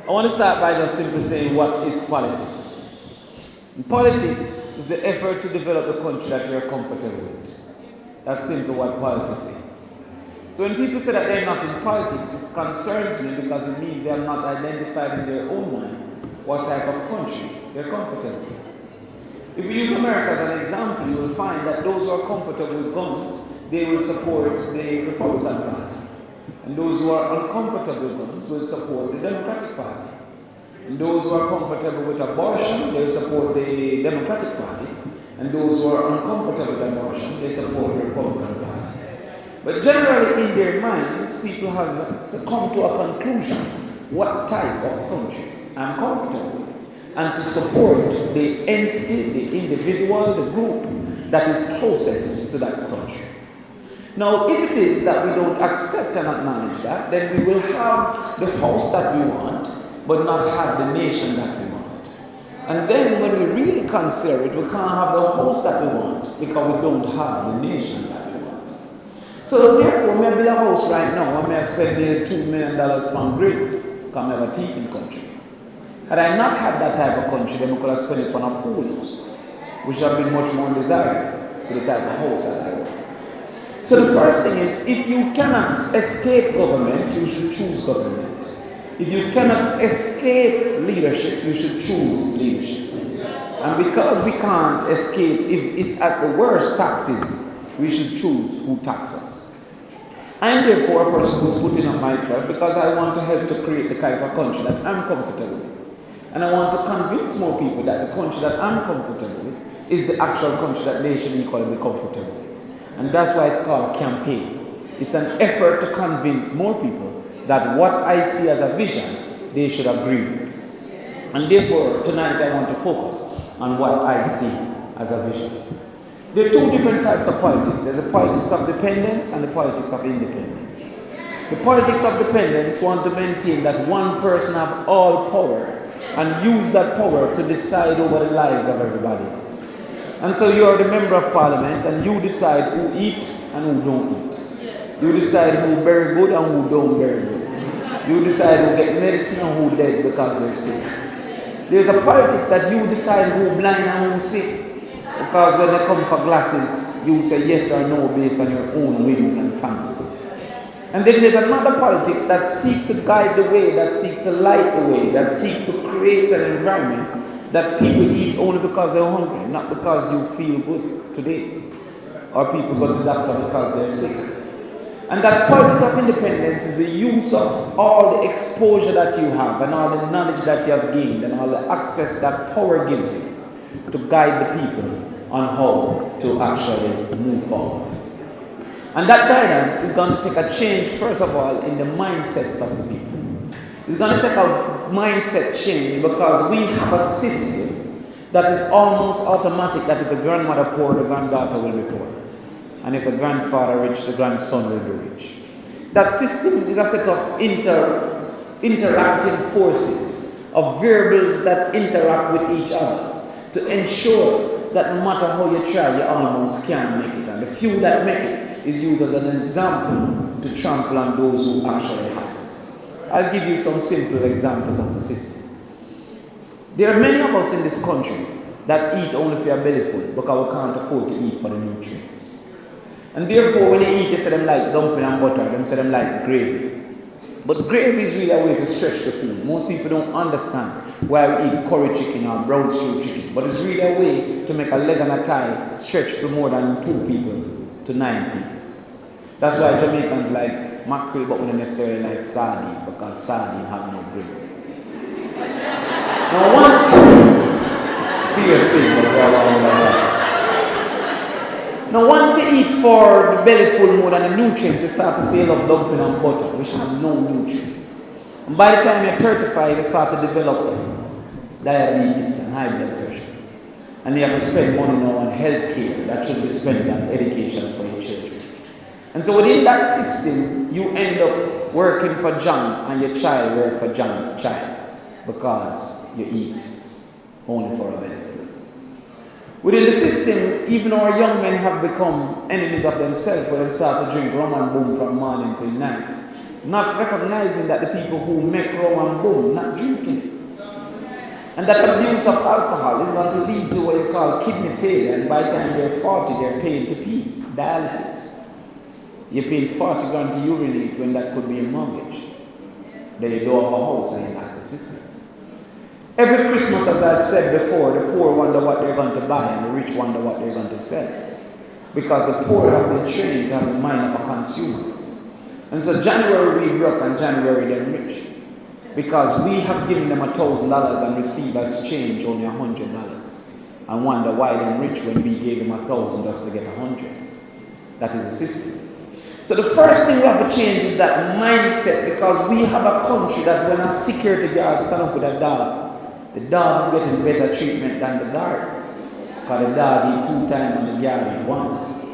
I want to start by just simply saying what is politics. And politics is the effort to develop the country that you're comfortable with. That's simply what politics is. So when people say that they're not in politics, it concerns me because it means they have not identified in their own mind what type of country they're comfortable with. If we use America as an example, you will find that those who are comfortable with guns, they will support the Republican Party. And those who are uncomfortable with guns will support the Democratic Party. And those who are comfortable with abortion, they will support the Democratic Party. And those who are uncomfortable with abortion, they support the Republican Party. But generally in their minds, people have come to a conclusion what type of country I'm comfortable with, and to support the entity, the individual, the group that is closest to that country. Now, if it is that we don't accept and acknowledge that, then we will have the house that we want, but not have the nation that we want. And then when we really consider it, we can't have the house that we want because we don't have the nation that we want. So therefore, we build a house right now, I may spend $2 million on grid, because I have a thief in country. Had I not had that type of country, then we could have spent it on a pool, which would have been much more desired for the type of house that I want. So the first thing is, if you cannot escape government, you should choose government. If you cannot escape leadership, you should choose leadership. And because we can't escape, if it at the worst taxes, we should choose who tax us. I am therefore a person who's putting up myself because I want to help to create the type of country that I'm comfortable with. And I want to convince more people that the country that I'm comfortable with is the actual country that they should equally be comfortable with. And that's why it's called a campaign. It's an effort to convince more people that what I see as a vision, they should agree with. And therefore, tonight I want to focus on what I see as a vision. There are two different types of politics. There's the politics of dependence and the politics of independence. The politics of dependence want to maintain that one person has all power and use that power to decide over the lives of everybody else. And so you are the member of parliament and you decide who eat and who don't eat. You decide who very good and who don't very good. You decide who get medicine and who dead because they're sick. There's a politics that you decide who blind and who sick. Because when they come for glasses, you say yes or no based on your own whims and fancy. And then there's another politics that seeks to guide the way, that seeks to light the way, that seeks to create an environment that people eat only because they're hungry, not because you feel good today. Or people go to the doctor because they're sick. And that politics of independence is the use of all the exposure that you have and all the knowledge that you have gained and all the access that power gives you to guide the people on how to actually move forward. And that guidance is going to take a change, first of all, in the mindsets of the people. It's going to take a mindset change because we have a system that is almost automatic that if the grandmother poor, the granddaughter will be poor. And if the grandfather rich, the grandson will be rich. That system is a set of interacting forces, of variables that interact with each other to ensure that no matter how you try, you almost can't make it. And the few that make it is used as an example to trample on those who actually have it. I'll give you some simple examples of the system. There are many of us in this country that eat only for a belly full because we can't afford to eat for the nutrients. And therefore, when they eat, you say them like dumpling and butter, them say them like gravy. But gravy is really a way to stretch the food. Most people don't understand why we eat curry chicken or brown stew chicken. But it's really a way to make a leg and a thigh stretch for more than 2 people to 9 people. That's why Jamaicans like mackerel, but we don't necessarily like sardine, because sardine have no gravy. Now once, seriously, now once you eat for the belly full more than the nutrients, you start to say love dumpling and butter, which have no nutrients. And by the time you're 35, you start to develop diabetes and high blood pressure. And you have to spend money now on health care that should be spent on education for your children. And so within that system, you end up working for John and your child work for John's child because you eat only for a belly full. Within the system, even our young men have become enemies of themselves when they start to drink rum and boom from morning till night not recognizing that the people who make rum and boom, not drinking. And that abuse of alcohol is going to lead to what you call kidney failure, and by the time they're 40, they're paying to pee, dialysis. You're paying 40 grand to urinate when that could be a mortgage. Then you don't have a house and that's the system. Every Christmas, as I've said before, the poor wonder what they're going to buy and the rich wonder what they're going to sell. Because the poor have been trained to have the mind of a consumer. And so January we broke and January they're rich. Because we have given them $1,000 and received as change only $100. And wonder why they're rich when we gave them 1,000 just to get 100. That is the system. So the first thing we have to change is that mindset, because we have a country that when a security guard stand up with a dog, the dog is getting better treatment than the guard. Because the dog eat 2 times and the guard eat once.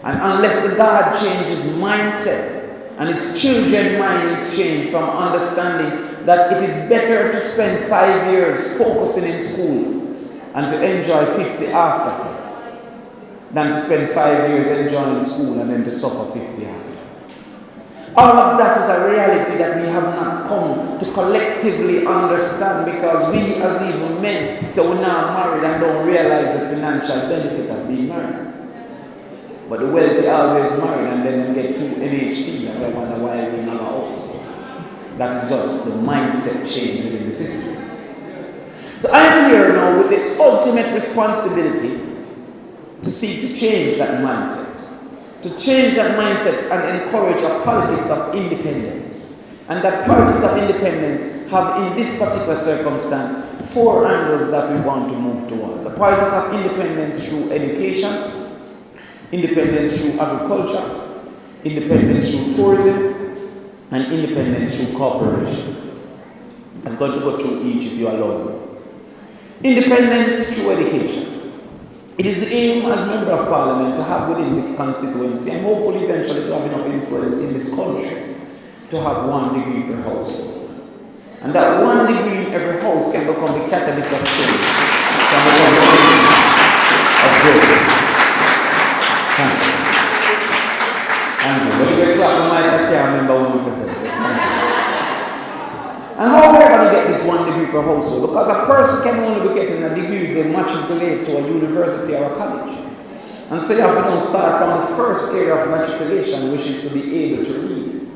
And unless the guard changes mindset, and his children's mind is changed from understanding that it is better to spend 5 years focusing in school and to enjoy 50 after than to spend 5 years enjoying school and then to suffer 50 after. All of that is a reality that we have not come to collectively understand, because we as even men say we're now married and don't realize the financial benefit of being married. But the wealthy always married and then they get 2 NHT and they wonder why we have a house. That is just the mindset change within the system. So I am here now with the ultimate responsibility to seek to change that mindset. To change that mindset and encourage a politics of independence. And that politics of independence have in this particular circumstance 4 angles that we want to move towards. A politics of independence through education, independence through agriculture, independence through tourism, and independence through cooperation. I'm going to go through each if you allow me. Independence through education. It is the aim as Member of Parliament to have within this constituency, and hopefully eventually to have enough influence in this country, to have 1 degree per household. And that 1 degree in every house can become the catalyst of change, can become the engine of growth. Thank you. Thank you. When you get clapped, I can't remember what you said. And how are we going to get this 1 degree per household? Because a person can only be getting a degree if they matriculate to a university or a college. And so you have to start from the first area of matriculation, which is to be able to read.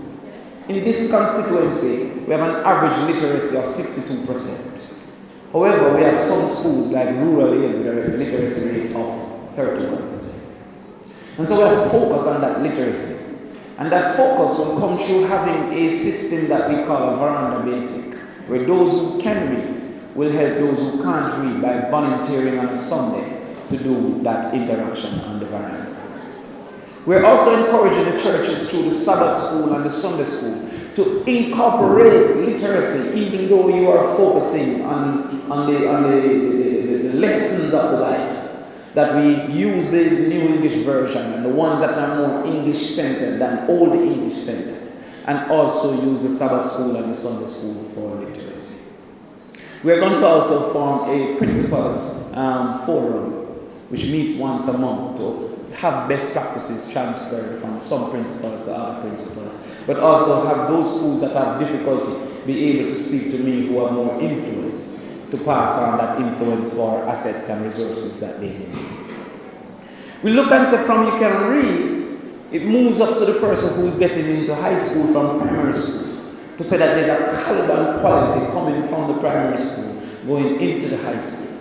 In this constituency, we have an average literacy of 62%. However, we have some schools like rural area with a literacy rate of 31%. And so we have to focus on that literacy. And that focus will come through having a system that we call a veranda basic, where those who can read will help those who can't read by volunteering on a Sunday to do that interaction on the verandas. We're also encouraging the churches through the Sabbath school and the Sunday school to incorporate literacy, even though you are focusing on the lessons of the Bible. That we use the New English version and the ones that are more English-centered than Old English-centered, and also use the Sabbath school and the Sunday school for literacy. We are going to also form a principals forum, which meets once a month to have best practices transferred from some principals to other principals, but also have those schools that have difficulty be able to speak to me who have more influence, to pass on that influence for assets and resources that they need. We look and say from you can read, it moves up to the person who is getting into high school from primary school, to say that there's a caliber and quality coming from the primary school going into the high school.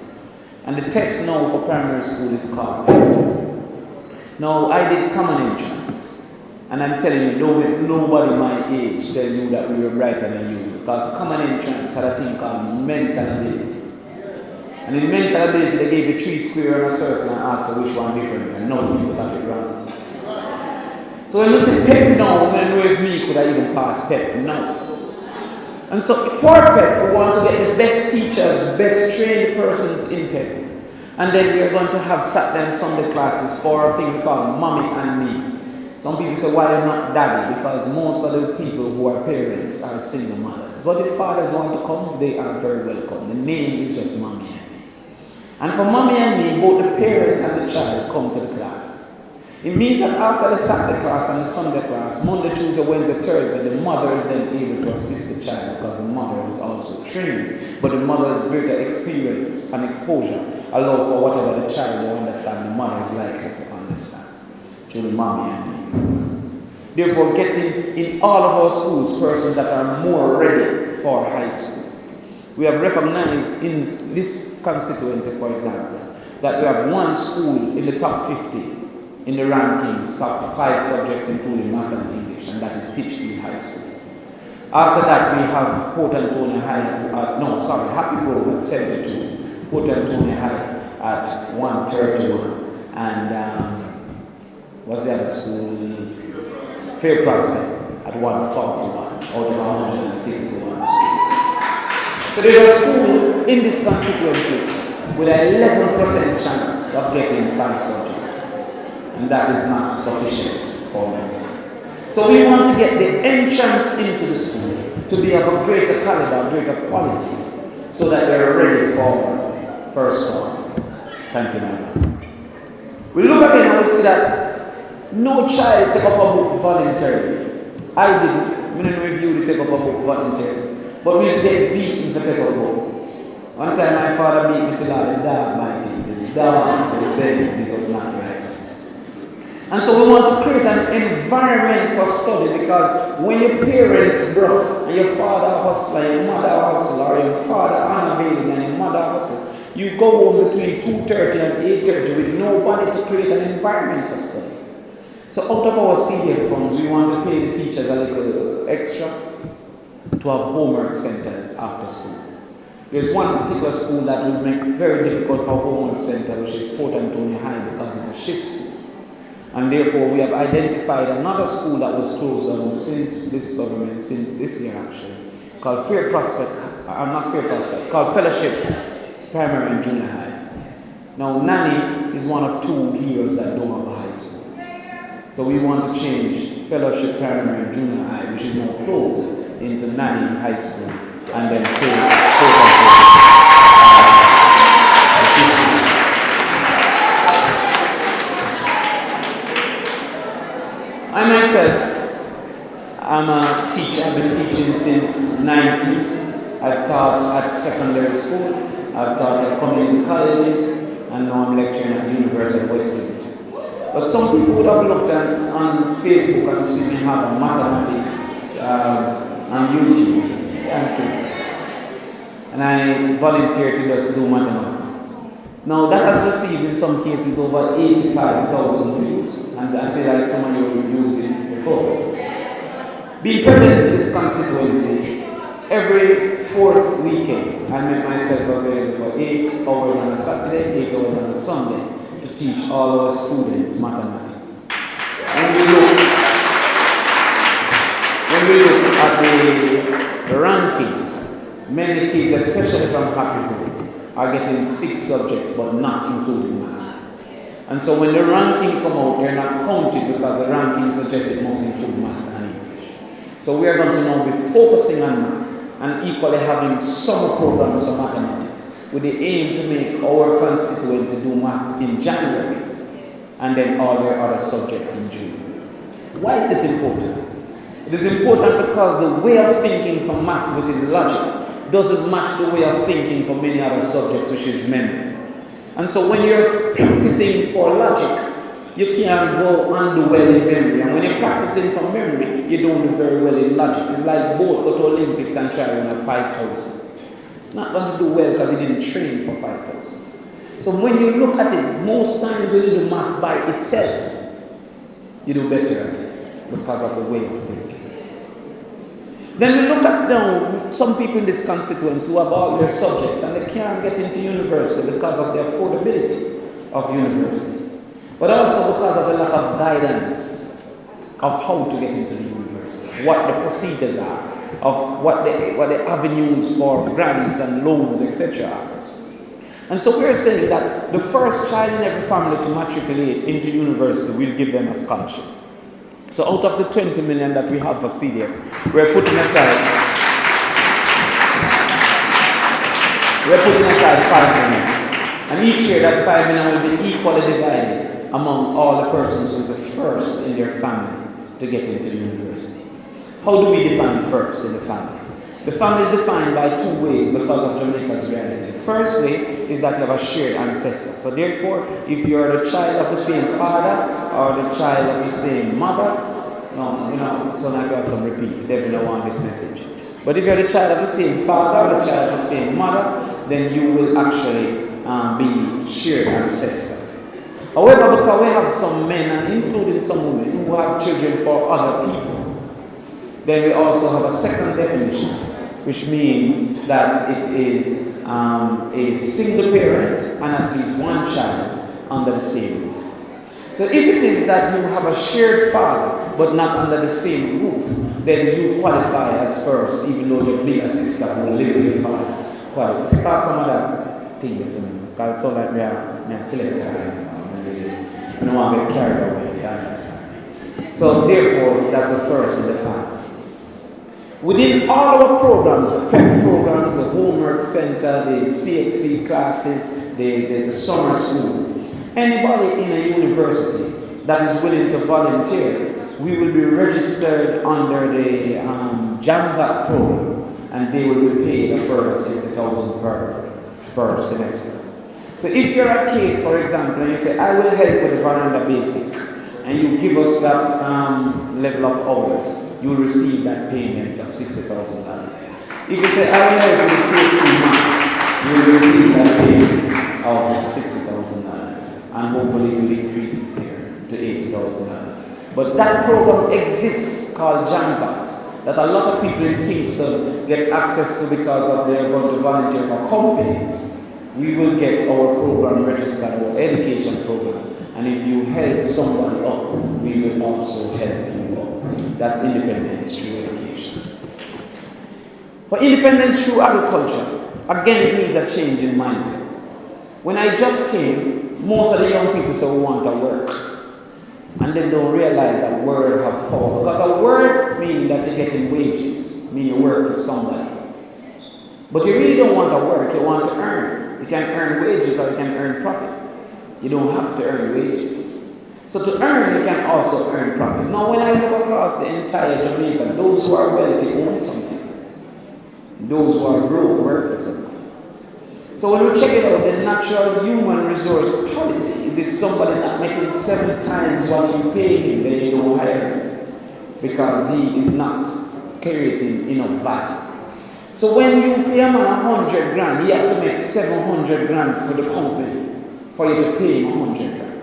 And the test now for primary school is called PEP. Now I did common entrance, and I'm telling you, nobody my age tell you that we were brighter than you, because common entrance had a thing called mental ability. And in mental ability, they gave you 3 square and a circle and asked you which one different, and none of you got it wrong. So when you say PEP now, I don't know if me could I even pass PEP now. And so for PEP, we want to get the best teachers, best trained persons in PEP. And then we are going to have Saturday and Sunday classes for a thing we call Mommy and Me. Some people say, why not Daddy? Because most of the people who are parents are single mothers. But if fathers want to come, they are very welcome. The name is just Mommy and Me. And for Mommy and Me, both the parent and the child come to the class. It means that after the Saturday class and the Sunday class, Monday, Tuesday, Wednesday, Thursday, the mother is then able to assist the child because the mother is also trained. But the mother's greater experience and exposure allow for whatever the child will understand, the mother is likely to understand through the mommy and me. Therefore, getting in all of our schools persons that are more ready for high school. We have recognized in this constituency, for example, that we have one school in the top 50 in the rankings, top 5 subjects including math and English, and that is Titchfield High School. After that, we have Port Antonio High, Happy Grove at 72, Port Antonio High at 131, and what's the other school? Fair Prospect at 141 out of 161 schools. So there's a school in this constituency with an 11% chance of getting 5 subjects. And that is not sufficient for them. So we want to get the entrance into the school to be of a greater caliber, greater quality, so that they're ready for first form. Thank you, my God. We look again and we see that no child take up a book voluntarily. I didn't. I don't know if you would take up a book voluntarily. But we used to get beaten for take up a book. One time my father beat me till I died mighty. The dog was saying this was not right. And so we want to create an environment for study, because when your parents broke and your father hustled and your mother hustled, or your father unavailing and your mother hustled, you go home between 2:30 and 8:30 with nobody to create an environment for study. So out of our CDF funds, we want to pay the teachers a little extra to have homework centers after school. There's one particular school that will make it very difficult for homework center, which is Port Antonio High, because it's a shift school. And therefore we have identified another school that was closed down since this government, since this year actually, called called Fellowship Primary and Junior High. Now Nani is one of 2 heroes that don't have a high school. So we want to change Fellowship Primary and Junior High, which is now closed, into Nani High School, and then I myself, I'm a teacher. I've been teaching since 90. I've taught at secondary school, I've taught at community colleges, and now I'm lecturing at the University of West Indies. But some people would have looked on Facebook and seen me have a mathematics on YouTube and Facebook. And I volunteered to just do mathematics. Now that has received in some cases over 85,000 views. And I say that some of you will use it before. Being present in this constituency, every 4th weekend, I make myself available for 8 hours on a Saturday, 8 hours on a Sunday, to teach all our students mathematics. When we look at the ranking, many kids, especially from Happy Group, are getting 6 subjects, but not including math. And so when the ranking come out, they're not counted because the ranking suggests it must include math and English. So we are going to now be focusing on math and equally having summer programs for mathematics with the aim to make our constituency do math in January and then all their other subjects in June. Why is this important? It is important because the way of thinking for math, which is logic, doesn't match the way of thinking for many other subjects, which is memory. And so when you're practicing for logic, you can't go and do well in memory. And when you're practicing for memory, you don't do very well in logic. It's like both go to Olympics and try to win a 5,000. It's not going to do well because you didn't train for 5,000. So when you look at it, most times when you do math by itself, you do better at it because of the way of thinking. Then we look at now some people in this constituency who have all their subjects and they can't get into university because of the affordability of university, but also because of the lack of guidance of how to get into the university, what the procedures are, of what the avenues for grants and loans, etc. are. And so we're saying that the first child in every family to matriculate into university, will give them a scholarship. So out of the 20 million that we have for CDF, we're putting aside 5 million. And each year that 5 million will be equally divided among all the persons who is the first in their family to get into the university. How do we define first in the family? The family is defined by two ways because of Jamaica's reality. The first way is that you have a shared ancestor. So therefore, if you are the child of the same father or the child of the same mother, so now you have some repeat. They don't want this message. But if you're the child of the same father or the child of the same mother, then you will actually be shared ancestor. However, because we have some men, and including some women, who have children for other people, then we also have a second definition, which means that it is a single parent and at least one child under the same roof. So if it is that you have a shared father but not under the same roof, then you qualify as first, even though your bigger sister will live with your father. Take out some of that thing for me, because so that we are selected. I don't want to get carried away, you understand? So therefore, that's the first in the family. Within all our programs, the PEP programs, the homework center, the CXC classes, the summer school, anybody in a university that is willing to volunteer, we will be registered under the JAMVAT program, and they will be paid a further $60,000 per semester. So if you're a case, for example, and you say, I will help with the veranda basic, and you give us that level of hours, you will receive that payment of $60,000. If you say, I will help with the CXC months, you will receive that payment of $60,000. And hopefully it will increase this year to $80,000. But that program exists called JAMVAT, that a lot of people in Kingston get access to because of they are going to volunteer for companies. We will get our program registered, our education program. And if you help someone up, we will also help you up. That's independence through education. For independence through agriculture, again it means a change in mindset. When I just came, most of the young people say we want to work. And they don't realize that word have power. Because a word means that you're getting wages, means you work for somebody. But you really don't want to work, you want to earn. You can earn wages or you can earn profit. You don't have to earn wages. So to earn, you can also earn profit. Now when I look across the entire Jamaica, those who are wealthy own something. Those who are broke work for something. So when we check it out, the natural human resource policy is if somebody not making 7 times what you pay him, then you don't hire him. Because he is not creating enough value. So when you pay a man 100 grand, he have to make 700 grand for the company for you to pay him 100 grand.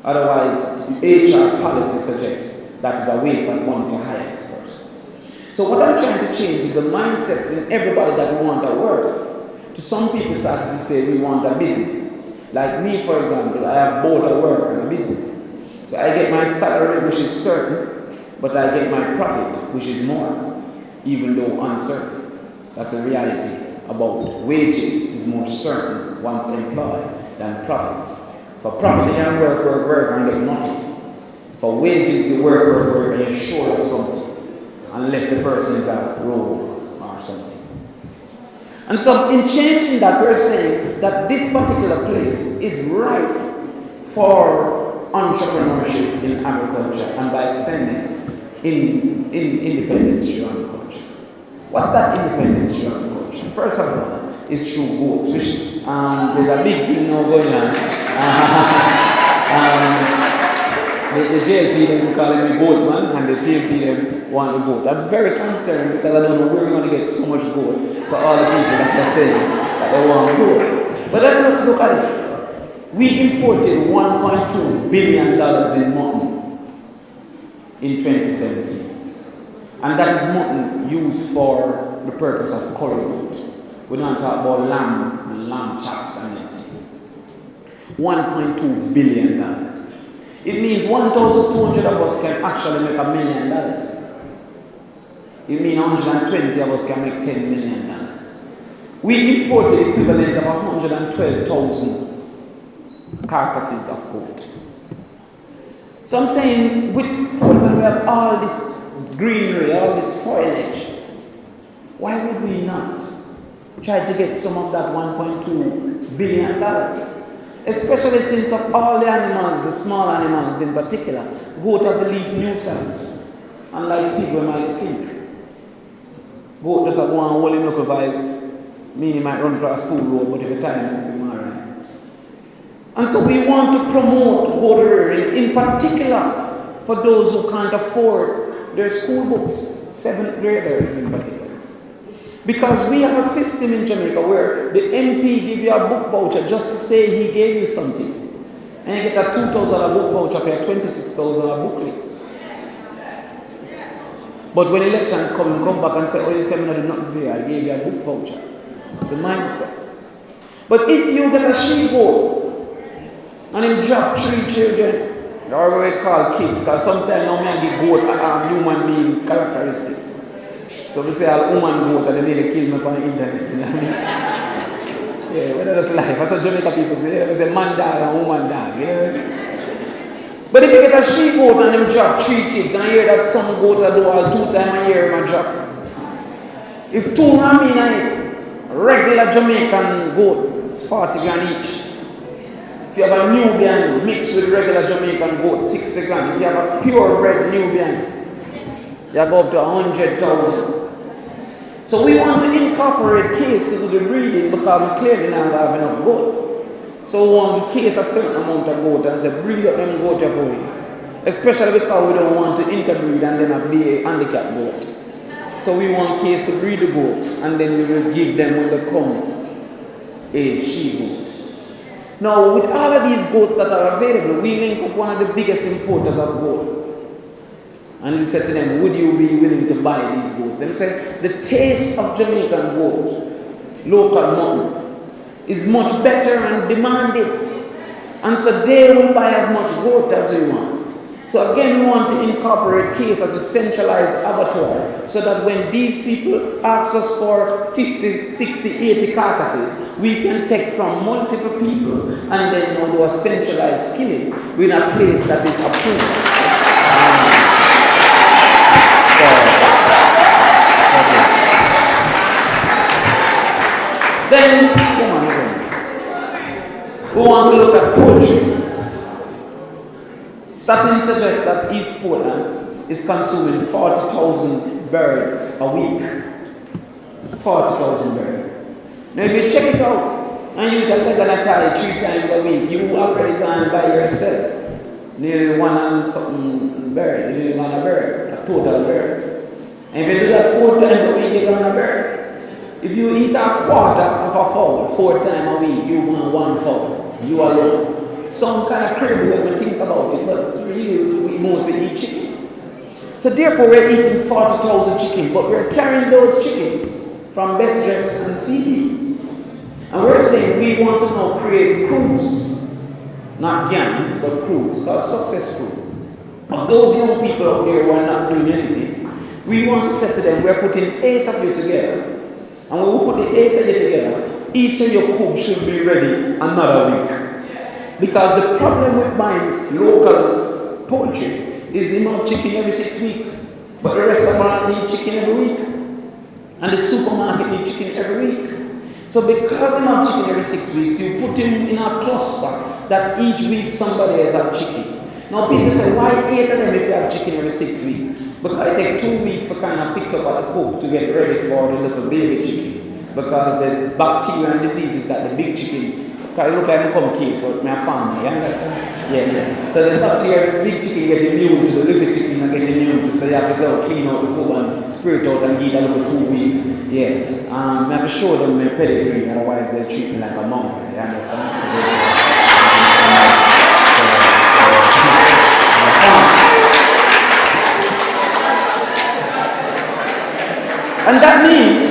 Otherwise, HR policy suggests that is a waste of money to hire this person. So what I'm trying to change is the mindset in everybody that want to work. To some people started to say we want a business. Like me, for example, I have both a work and a business. So I get my salary, which is certain, but I get my profit, which is more, even though uncertain. That's the reality about wages is more certain once employed than profit. For profit, you can work and get nothing. For wages, you work and you're sure of something, unless the person is a rogue or something. And so in changing that, we're saying that this particular place is ripe for entrepreneurship in agriculture and by extending in independence through agriculture. What's that independence through agriculture? First of all, is through goats, which there's a big thing now going on. The JLP them calling me goat man, and the PLP them want the goat. I'm very concerned because I don't know where we're going to get so much goat for all the people that are saying that they want goat. But let's just look at it. We imported $1.2 billion in mutton in 2017. And that is mutton used for the purpose of curry goat. We don't talk about lamb and lamb chops and it. $1.2 billion. It means 1,200 of us can actually make $1 million. It means 120 of us can make $10 million. We imported the equivalent of 112,000 carcasses of goat. So I'm saying, with Portland we have all this greenery, all this foliage. Why would we not try to get some of that $1.2 billion? Especially since of all the animals, the small animals in particular, goat have the least nuisance, unlike people might think. Goat just have one whole local vibes, meaning might run across school road, but every time it will be alright. And so we want to promote goat rearing, in particular for those who can't afford their school books, 7th graders in particular. Because we have a system in Jamaica where the MP give you a book voucher just to say he gave you something. And you get a $2,000 book voucher for a $26,000 book list. But when election come back and say, oh, you said no, not fair, I gave you a book voucher. It's a mindset. But if you get a she-goat and him drop 3 children, or what we call kids, because sometimes now I give goat a human being characteristic. So we say a woman goat and they nearly kill me on the internet, you know what I mean? Yeah, well, that's life. That's what Jamaica people say. They say man dog and woman dog, you know? But if you get a she goat and them drop 3 kids, and I hear that some goat do all 2 times a year in a drop. If 2 a regular Jamaican goat, it's 40 grand each. If you have a Nubian mixed with regular Jamaican goat, 60 grand. If you have a purebred Nubian, you go up to 100,000. So we want to incorporate case into the breeding because we clearly don't have enough goat. So we want to case a certain amount of goat and say breed up them goat for you. Especially because we don't want to interbreed and then be a handicapped goat. So we want case to breed the goats and then we will give them when they come a she-goat. Now with all of these goats that are available, we link up one of the biggest importers of goat. And we said to them, would you be willing to buy these goats? They said, the taste of Jamaican goat, local mutton, is much better and demanded. And so they will buy as much goat as we want. So again, we want to incorporate case as a centralized abattoir so that when these people ask us for 50, 60, 80 carcasses, we can take from multiple people and then do a centralized killing in a place that is approved. Then, we want to look at poultry. Statins suggests that East Portland is consuming 40,000 birds a week. 40,000 birds. Now, if you check it out and you eat a leg and a thigh 3 times a week, you already gone by yourself nearly 1 and something bird. You're going a bird, a total bird. And if you do that 4 times a week, you're going a bird. If you eat a quarter of a fowl 4 times a week, you want 1 fowl. You alone. Some kind of crazy when we think about it, but really we mostly eat chicken. So therefore we're eating 40,000 chicken, but we're carrying those chicken from Best Dress and CD. And we're saying we want to now create crews, not gangs, but crews, called success crew. Of those young people out there who are not doing anything, we want to say to them, we're putting 8 of you together. And when we put the 8 of you together, each of your coops should be ready another week. Because the problem with buying local poultry is enough chicken every 6 weeks. But the restaurant need chicken every week. And the supermarket need chicken every week. So because enough chicken every 6 weeks, you put him in a cluster that each week somebody else have chicken. Now people say, why 8 of them if you have chicken every 6 weeks? Because it takes 2 weeks to kind of fix up at the coop to get ready for the little baby chicken. Because the bacteria and diseases that the big chicken, because it looks like a come case out my family, you understand? Yeah. So the bacteria, the big chicken get immune to the little chicken and get immune to, so you have to go clean out the coop and spray it out and give that little 2 weeks. Yeah. I have to show them my pedigree, otherwise they'll treat me like a mongrel, you understand? And that means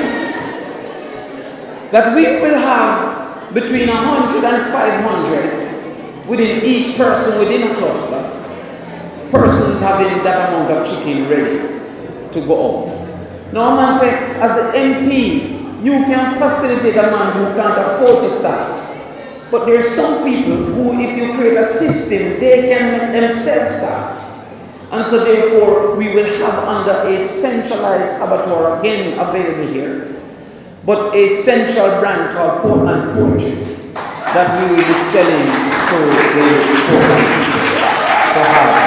that we will have between 100 and 500 within each person within a cluster, persons having that amount of chicken ready to go out. Now, a man said, as the MP, you can facilitate a man who can't afford to start. But there are some people who, if you create a system, they can themselves start. And so therefore, we will have under a centralized abattoir, again available here, but a central brand called Portland Poultry. that we will be selling to the poor people to have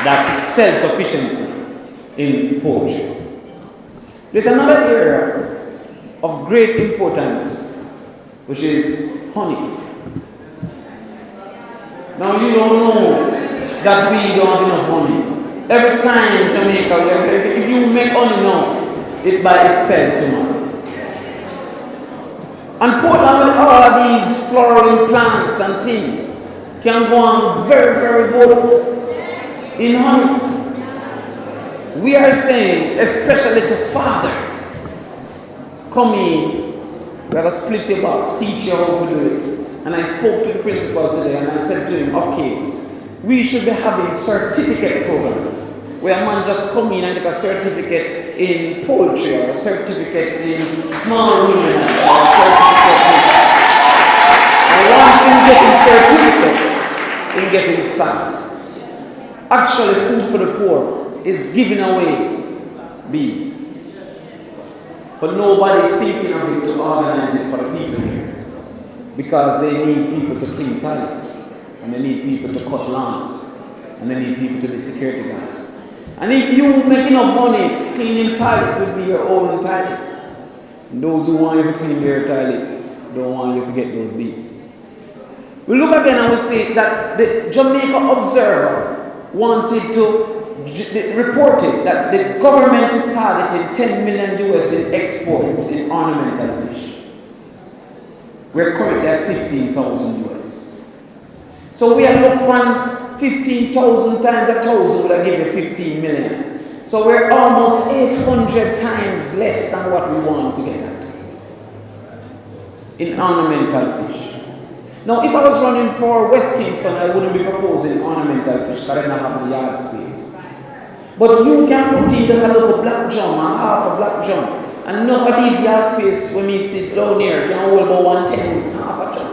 that self-sufficiency in poultry. There's another area of great importance, which is honey. Now you don't know that we don't have enough honey. Every time in Jamaica, if you make honey now, it by itself tomorrow. And Portland with all of these flowering plants and things can go on very, very good in honey. We are saying, especially to fathers, come in, we got to split your box, teach you how to do it. And I spoke to the principal today and I said to him, okay, we should be having certificate programs where a man just come in and get a certificate in poultry or a certificate in small ruminants or a certificate in... And once in getting certificate, in getting start. Actually, food for the poor is giving away bees. But nobody is thinking of it to organize it for the people here. Because they need people to clean toilets, and they need people to cut lawns, and they need people to be security guard. And if you make enough money, cleaning toilet will be your own toilet. And those who want you to clean their toilets don't want you to get those bees. We look again and we see that the Jamaica Observer wanted to reported that the government is targeting 10 million US in exports in ornamental fish. We're currently at 15,000 US. So we are up on 15,000 times 1,000 would have given 15 million. So we're almost 800 times less than what we want to get at in ornamental fish. Now, if I was running for West Kingston, I wouldn't be proposing ornamental fish because I don't have the yard space. But you can put in just a little black drum, a half a black drum. And enough of these yard space when we sit down here can hold about 110, half a drum.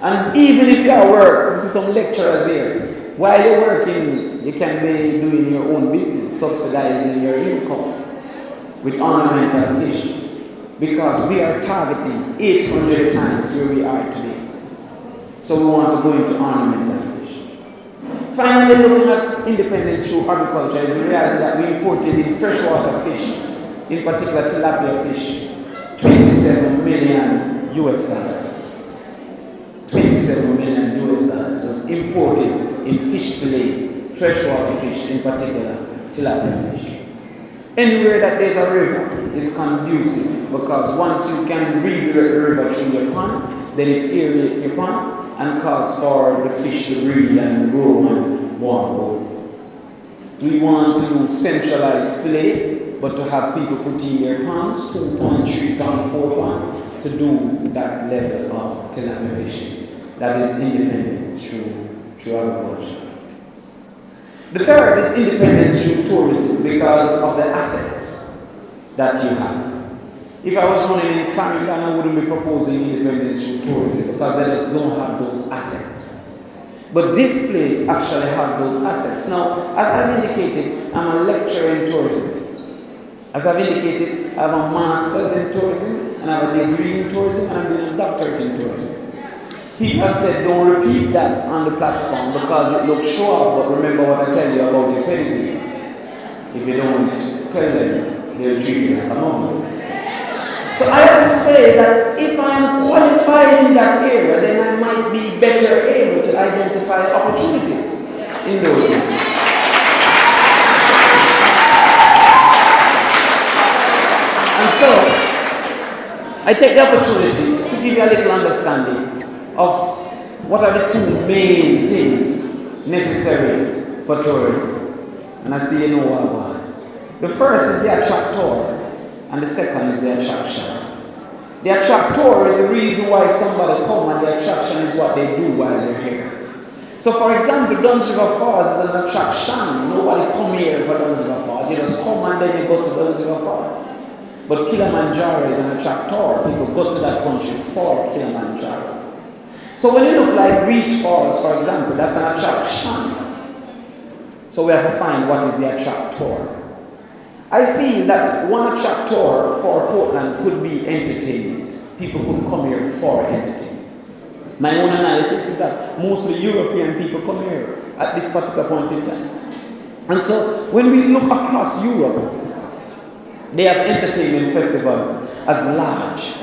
And even if you are at work, we see some lecturers here. While you're working, you can be doing your own business, subsidizing your income with ornamental fish. Because we are targeting 800 times where we are today. So we want to go into ornamental fish. Finally, looking at independence through agriculture is the reality that we imported in freshwater fish, in particular tilapia fish, 27 million US dollars. 27 million US dollars was imported in fish fillet, freshwater fish, in particular tilapia fish. Anywhere that there's a river is conducive because once you can redirect the river through your pond, then it aerates your pond and cause for the fish to breathe and grow and warm. We want to do centralized fillet, but to have people put in their ponds, 2 pond, 3 pond, 4 pond, to do that level of tilapia fishing. That is independence through agriculture. The third is independence through tourism because of the assets that you have. If I was running in Clarendon, I wouldn't be proposing independence through tourism because they just don't have those assets. But this place actually has those assets. Now, as I've indicated, I'm a lecturer in tourism. As I've indicated, I have a master's in tourism, and I have a degree in tourism, and I'm doing a doctorate in tourism. People have said, don't repeat that on the platform because it looks show off, but remember what I tell you about your pedigree. If you don't tell them, they'll treat you like a mumble. So I have to say that if I am qualified in that area, then I might be better able to identify opportunities in those areas. And so, I take the opportunity to give you a little understanding of what are the 2 main things necessary for tourism. And I see you know why. The first is the attractor, and the second is the attraction. The attractor is the reason why somebody comes, and the attraction is what they do while they're here. So for example, Duns River Falls is an attraction. Nobody come here for Duns River Falls. You just come and then you go to Duns River Falls. But Kilimanjaro is an attractor. People go to that country for Kilimanjaro. So when you look like Reach Falls, for example, that's an attraction. So we have to find what is the attractor. I feel that one attractor for Portland could be entertainment. people could come here for entertainment. My own analysis is that mostly European people come here at this particular point in time. And so when we look across Europe, they have entertainment festivals as large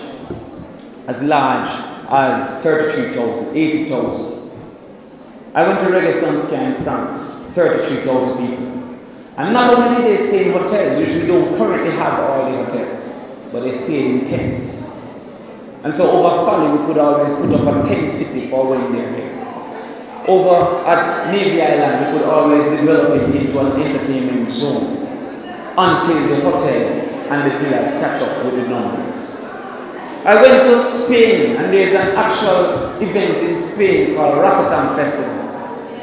as 33,000, 80,000. I went to Reggae Sunscare in France, 33,000 people. And not only did they stay in hotels, which we don't currently have all the hotels, but they stayed in tents. And so over Folly, we could always put up a tent city for when they're here. Over at Navy Island, we could always develop it into an entertainment zone until the hotels and the villas catch up with the numbers. I went to Spain, and there's an actual event in Spain called Rotterdam Festival.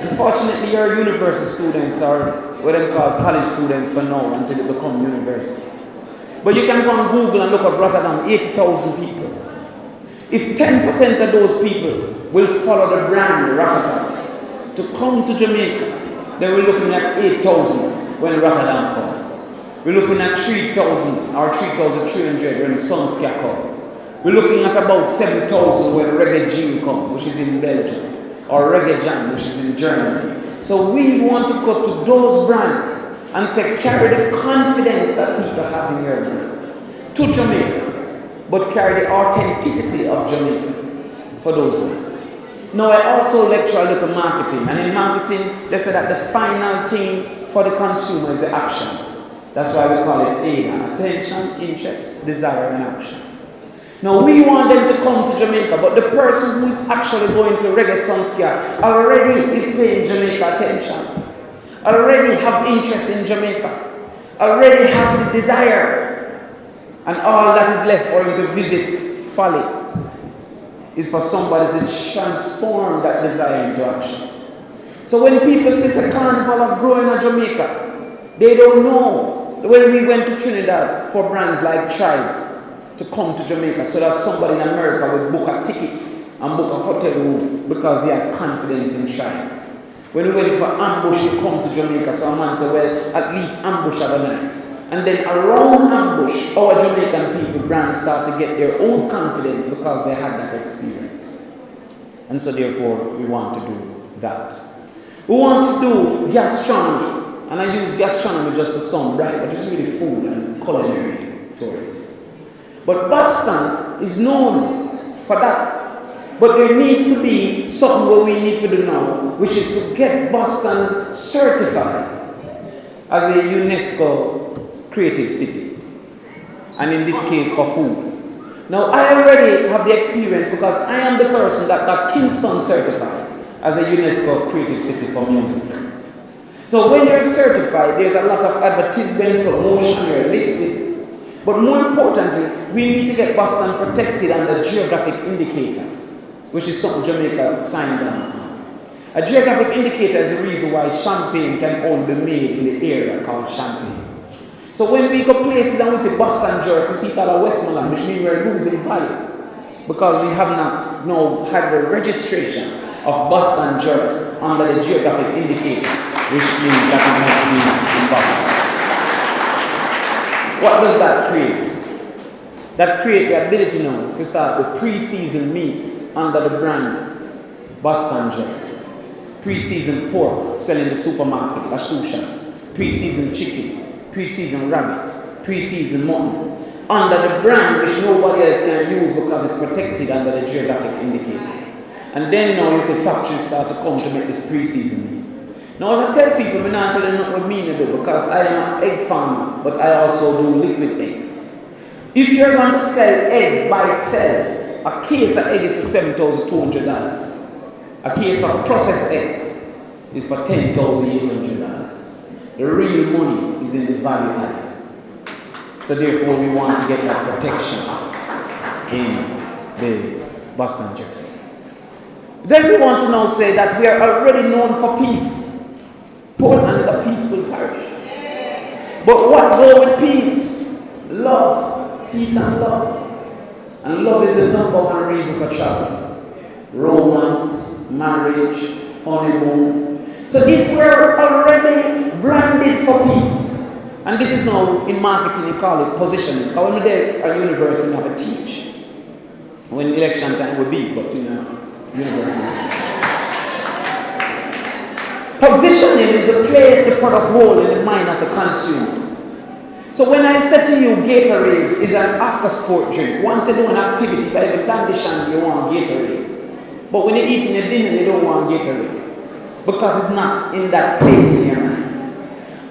Unfortunately, your university students are what they call college students for now until they become university. But you can go on Google and look at Rotterdam, 80,000 people. If 10% of those people will follow the brand Rotterdam to come to Jamaica, then we're looking at 8,000 when Rotterdam comes. We're looking at 3,000 or 3,300 when Sunscare comes. We're looking at about 7,000 when Reggae Jam comes, which is in Belgium, or Reggae Jam, which is in Germany. So we want to go to those brands and say, carry the confidence that people have in your brand to Jamaica, but carry the authenticity of Jamaica for those brands. Now, I also lecture a little marketing, and in marketing, they say that the final thing for the consumer is the action. That's why we call it AIDA, attention, interest, desire, and action. Now, we want them to come to Jamaica, but the person who is actually going to Reggae Sunscare already is paying Jamaica attention, already have interest in Jamaica, already have the desire, and all that is left for him to visit Folly is for somebody to transform that desire into action. So when people see the carnival of growing in Jamaica, they don't know. When we went to Trinidad for brands like Tribe, to come to Jamaica so that somebody in America will book a ticket and book a hotel room because he has confidence in Tribe. When we went for Ambush, you come to Jamaica, so a man said, well, at least Ambush are nice. And then around Ambush, our Jamaican people, brands start to get their own confidence because they had that experience. And so therefore, we want to do that. We want to do gastronomy. And I use gastronomy just to sound bright, but it's really food and culinary tourism. But Boston is known for that. But there needs to be something what we need to do now, which is to get Boston certified as a UNESCO creative city. And in this case, for food. Now, I already have the experience because I am the person that got Kingston certified as a UNESCO creative city for music. So when you're certified, there's a lot of advertisement, promotion, you're listed. But more importantly, we need to get Boston protected under geographic indicator, which is something Jamaica signed on. A geographic indicator is the reason why champagne can only be made in the area called Champagne. So when we go places and we say Boston jerk, we see it all Westmoreland, which means we're losing value because we have not had the registration of Boston jerk under the geographic indicator, which means that it must be in Boston. What does that create? That creates the ability now to start with pre-seasoned meats under the brand Boston jerk. Pre-seasoned pork selling in the supermarket, Lashushans. Pre-seasoned chicken, pre-seasoned rabbit, pre-seasoned mutton. Under the brand which nobody else can use because it's protected under the geographic indicator. And then now you see factories start to come to make this pre-seasoned meat. Now as I tell people, I'm not telling them what me to do because I am an egg farmer, but I also do liquid eggs. If you're going to sell egg by itself, a case of egg is for $7,200. A case of processed egg is for $10,800. The real money is in the value added. So therefore we want to get that protection in the Boston jerk. Then we want to now say that we are already known for peace. Portland is a peaceful parish. But what go with peace? Love. Peace and love. And love is the number one reason for travel. Romance, marriage, honeymoon. So if we're already branded for peace, and this is now in marketing, you call it positioning. Because when they're at university, you have to teach. when election time would be, but university. Positioning is the place the product hold in the mind of the consumer. So when I say to you Gatorade is an after sport drink, once you do an activity, by the condition you want Gatorade. But when you're eating your dinner, you don't want Gatorade. Because it's not in that place in your mind.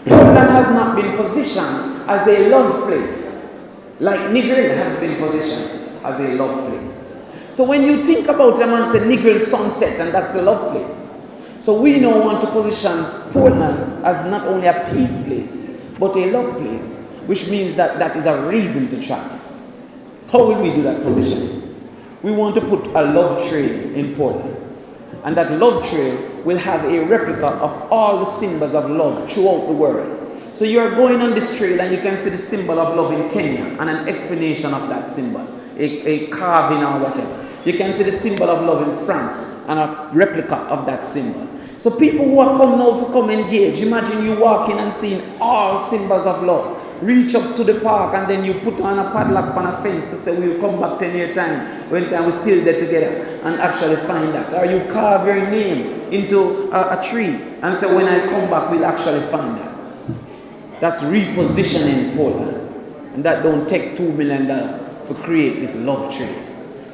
Portland has not been positioned as a love place, like Negril has been positioned as a love place. So when you think about a man say Negril Sunset, and that's a love place. So we now want to position Portland as not only a peace place, but a love place, which means that that is a reason to travel. How will we do that position? We want to put a love trail in Portland. And that love trail will have a replica of all the symbols of love throughout the world. So you're going on this trail and you can see the symbol of love in Kenya and an explanation of that symbol, a carving or whatever. You can see the symbol of love in France and a replica of that symbol. So people who are coming out to come engage, imagine you walking and seeing all symbols of love. Reach up to the park and then you put on a padlock on a fence to say we'll come back 10 year time when we're still there together and actually find that. Or you carve your name into a tree and say when I come back we'll actually find that. That's repositioning Portland. And that don't take $2 million to create this love tree.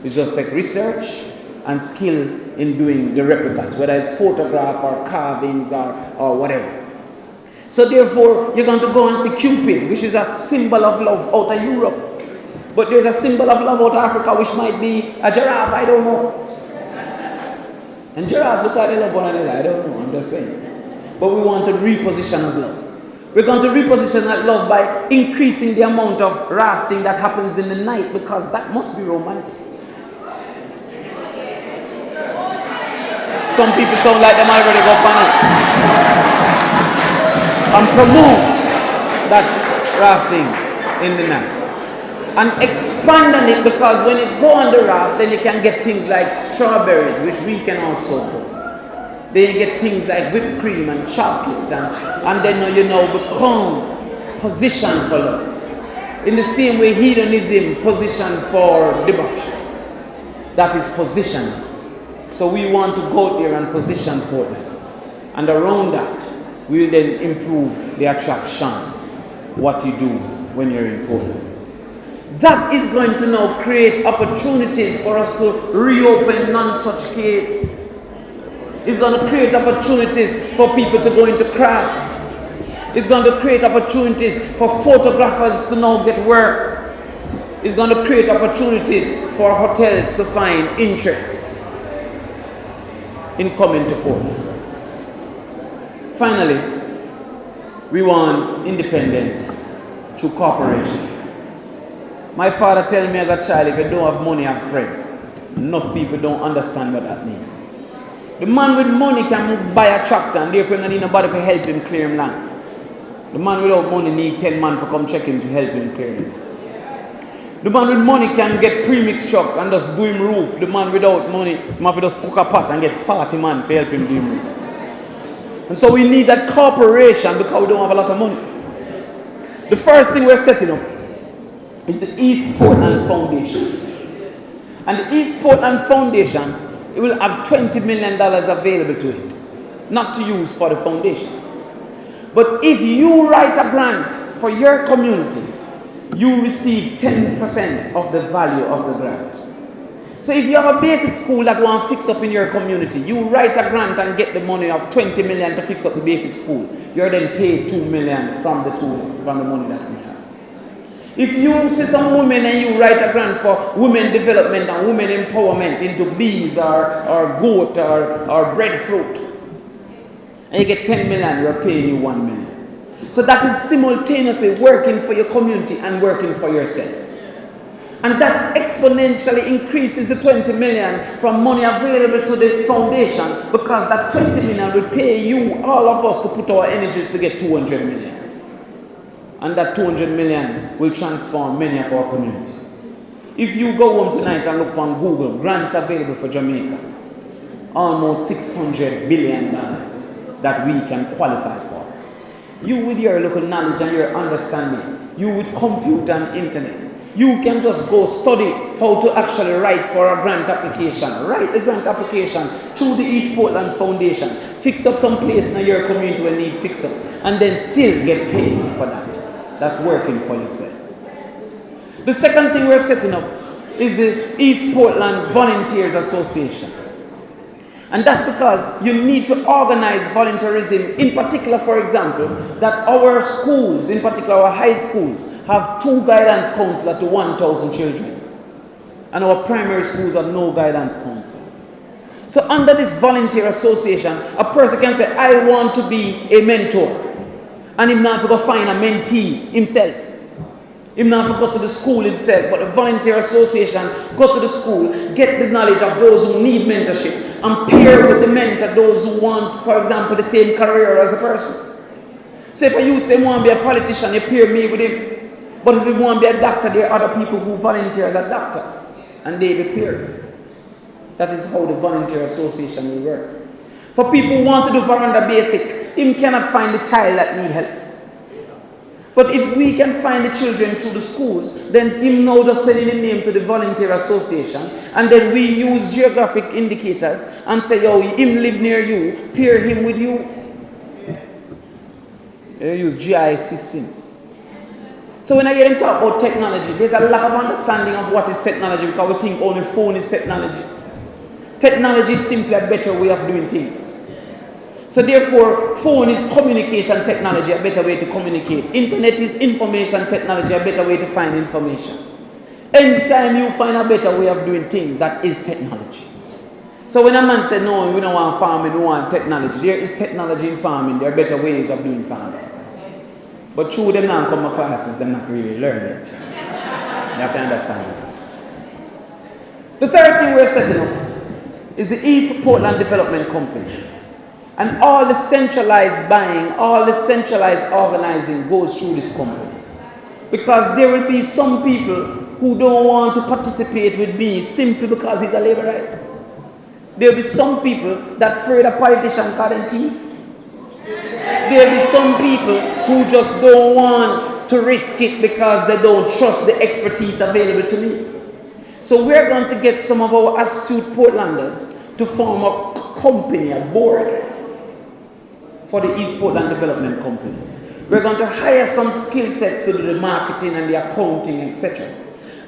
It's just like research and skill in doing the replicas, whether it's photograph or carvings or whatever. So therefore, you're going to go and see Cupid, which is a symbol of love out of Europe. But there's a symbol of love out of Africa, which might be a giraffe, I don't know. And giraffes look at they love one another, I don't know, I'm just saying. But we want to reposition as love. We're going to reposition that love by increasing the amount of rafting that happens in the night, because that must be romantic. Some people sound like them already go on it. And promote that rafting in the night. And expand on it, because when you go on the raft, then you can get things like strawberries, which we can also do. Then you get things like whipped cream and chocolate, and then you know become positioned for love. In the same way hedonism positioned for debauchery. That is position. So we want to go there and position Portland. And around that, we will then improve the attractions, what you do when you're in Portland. That is going to now create opportunities for us to reopen non-such cave. It's going to create opportunities for people to go into craft. It's going to create opportunities for photographers to now get work. It's going to create opportunities for hotels to find interest in coming to Portland. Finally, we want independence through cooperation. My father told me as a child, if you don't have money, have friend. Enough people don't understand what that means. The man with money can buy a tractor and therefore don't need nobody to help him clear him land. The man without money need 10 men to come check him to help him clear him. The man with money can get premix truck and just do him roof. The man without money must just cook a pot and get 40 men to help him do him roof. And so we need that cooperation because we don't have a lot of money. The first thing we're setting up is the East Portland Foundation. And the East Portland Foundation, it will have $20 million available to it, not to use for the foundation. But if you write a grant for your community, you receive 10% of the value of the grant. So if you have a basic school that want to fix up in your community, you write a grant and get the money of 20 million to fix up the basic school. You're then paid 2 million from the money that we have. If you see some women and you write a grant for women development and women empowerment into bees or goat or breadfruit, and you get 10 million, you're paying you 1 million. So that is simultaneously working for your community and working for yourself. And that exponentially increases the 20 million from money available to the foundation, because that 20 million will pay you, all of us, to put our energies to get 200 million. And that 200 million will transform many of our communities. If you go home tonight and look on Google, grants available for Jamaica, almost $600 billion that we can qualify for. You with your local knowledge and your understanding, you with computer and internet, You can just go study how to actually write for a grant application. Write a grant application through the East Portland Foundation. Fix up some place in your community where need fix up. And then still get paid for that. That's working for yourself. The second thing we're setting up is the East Portland Volunteers Association. And that's because you need to organize volunteerism, in particular, for example, that our schools, in particular our high schools, have 2 guidance counselors to 1,000 children. And our primary schools have no guidance counselor. So under this volunteer association, a person can say, I want to be a mentor. And he not go find a mentee himself. He not go to the school himself, but the volunteer association go to the school, get the knowledge of those who need mentorship, and pair with the mentor those who want, for example, the same career as the person. So if a youth say, I want to be a politician, you pair me with him. But if you want to be a doctor, there are other people who volunteer as a doctor, and they be paired. That is how the volunteer association will work. For people who want to do veranda basic, him cannot find the child that need help. But if we can find the children through the schools, then him now just sending the name to the volunteer association, and then we use geographic indicators and say, yo, him live near you, pair him with you. They use GIS systems. So when I hear them talk about technology, there's a lack of understanding of what is technology, because we think only phone is technology. Technology is simply a better way of doing things. So therefore, phone is communication technology, a better way to communicate. Internet is information technology, a better way to find information. Anytime you find a better way of doing things, that is technology. So when a man says, no, we don't want farming, we want technology, there is technology in farming, there are better ways of doing farming. But through them not come to classes, they're not really learning. You have to understand these things. The third thing we're setting up is the East Portland Development Company. And all the centralized buying, all the centralized organizing goes through this company. Because there will be some people who don't want to participate with me simply because he's a laborite. There will be some people that afraid a politician call them thief. There will be some people who just don't want to risk it because they don't trust the expertise available to me. So we're going to get some of our astute Portlanders to form a company, a board, for the East Portland Development Company. We're going to hire some skill sets to do the marketing and the accounting, etc.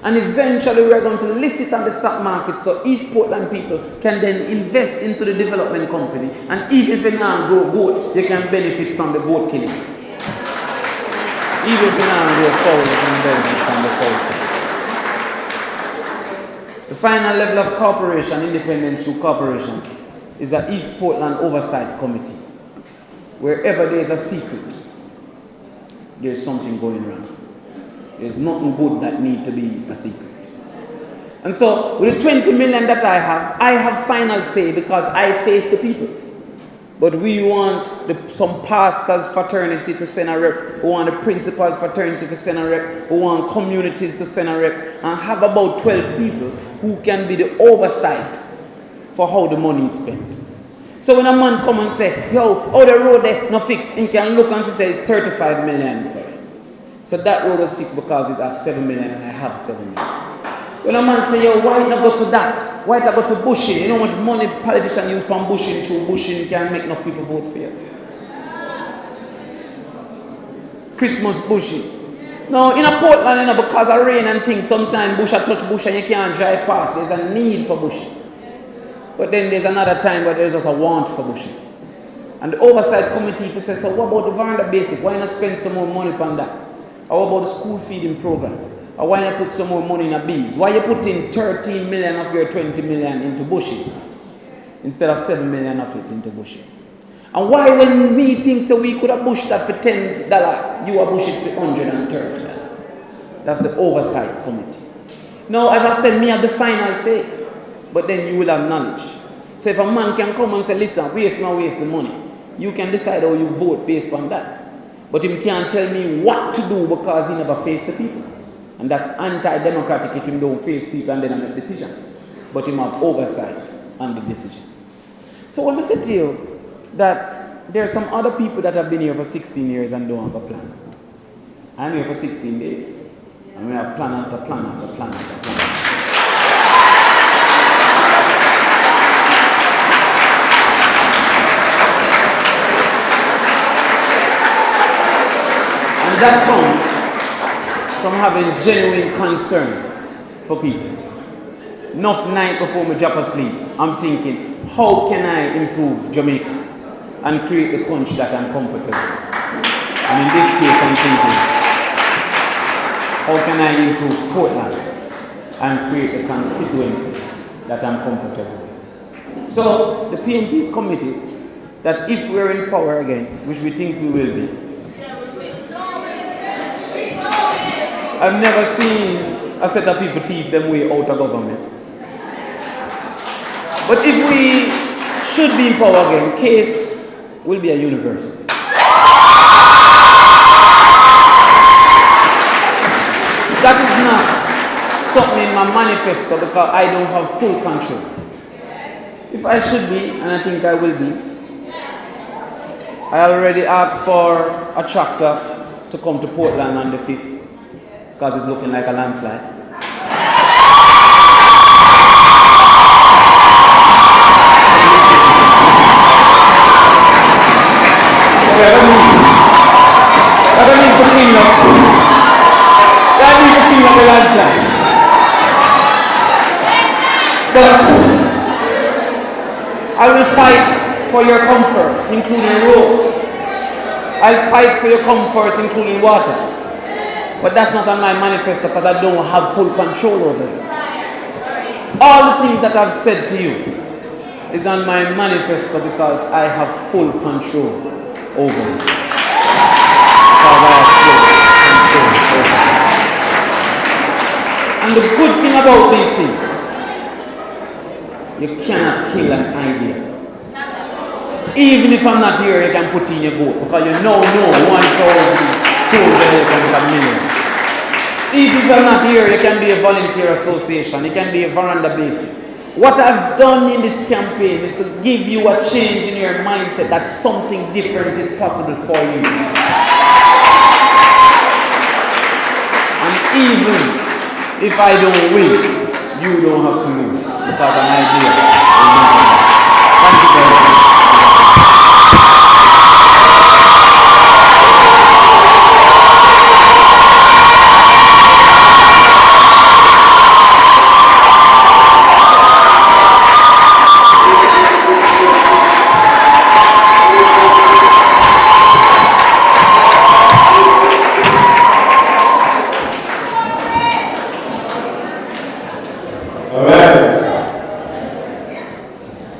And eventually we're going to list it on the stock market so East Portland people can then invest into the development company. And even if you now grow goat, you can benefit from the goat killing. Even if you now grow fowl, you can benefit from the fowl killing. The final level of corporation, independence through corporation, is the East Portland Oversight Committee. Wherever there is a secret, there is something going wrong. There is nothing good that needs to be a secret. And so, with the 20 million that I have final say because I face the people. But we want some pastors' fraternity to send a rep. We want the principals' fraternity to send a rep. We want communities to send a rep. And have about 12 people who can be the oversight for how the money is spent. So when a man come and say, yo, how the road there no fixed, he can look and say it's 35 million for it. So that road was fixed because it has 7 million and I have 7 million. When a man say, yo, why not go to that? Why not go to bushing? You know how much money politicians use from bushing through bushing can make enough people vote for you. Christmas bushing. No, in a Portland, you know, because of rain and things, sometimes bush touch bush and you can't drive past. There's a need for bushing. But then there's another time where there's just a want for bushing. And the oversight committee says, so what about the veranda basic? Why not spend some more money on that? Or what about the school feeding program? Or why not put some more money in a bees? Why you putting 13 million of your 20 million into bushing instead of 7 million of it into bushing? And why when we think that we could have bushed that for $10, you are bush it for $130? That's the oversight committee. Now, as I said, me have the final say. But then you will have knowledge. So if a man can come and say, listen, waste the money, you can decide how you vote based on that. But he can't tell me what to do because he never faced the people. And that's anti-democratic if he don't face people and then make decisions. But he have oversight on the decision. So when we say to you that there are some other people that have been here for 16 years and don't have a plan. I'm here for 16 days. And we have plan after plan after plan after plan. And that comes from having genuine concern for people. Enough night before me drop asleep, I'm thinking, how can I improve Jamaica and create a country that I'm comfortable with? And in this case, I'm thinking, how can I improve Portland and create a constituency that I'm comfortable with? So the PNP is committed that if we're in power again, which we think we will be, I've never seen a set of people thief them way out of government. But if we should be in power again, case will be a university. That is not something in my manifesto because I don't have full control. If I should be, and I think I will be, I already asked for a tractor to come to Portland on the 5th because it's looking like a landslide. So I don't need to clean up. I need to clean up the landslide. But I will fight for your comfort, including road. I'll fight for your comfort, including water. But that's not on my manifesto because I don't have full control over it. All the things that I've said to you is on my manifesto because I have full control over it. Because I have full control over it. And the good thing about these things, you cannot kill an idea. Even if I'm not here, you can put in your vote because you know 1,200 million. Even if I'm not here, you can be a volunteer association, you can be a veranda basic. What I've done in this campaign is to give you a change in your mindset that something different is possible for you. And even if I don't win, you don't have to lose because an idea is not. Thank you very much.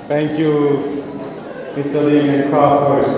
Thank you, Mr. Damion Crawford.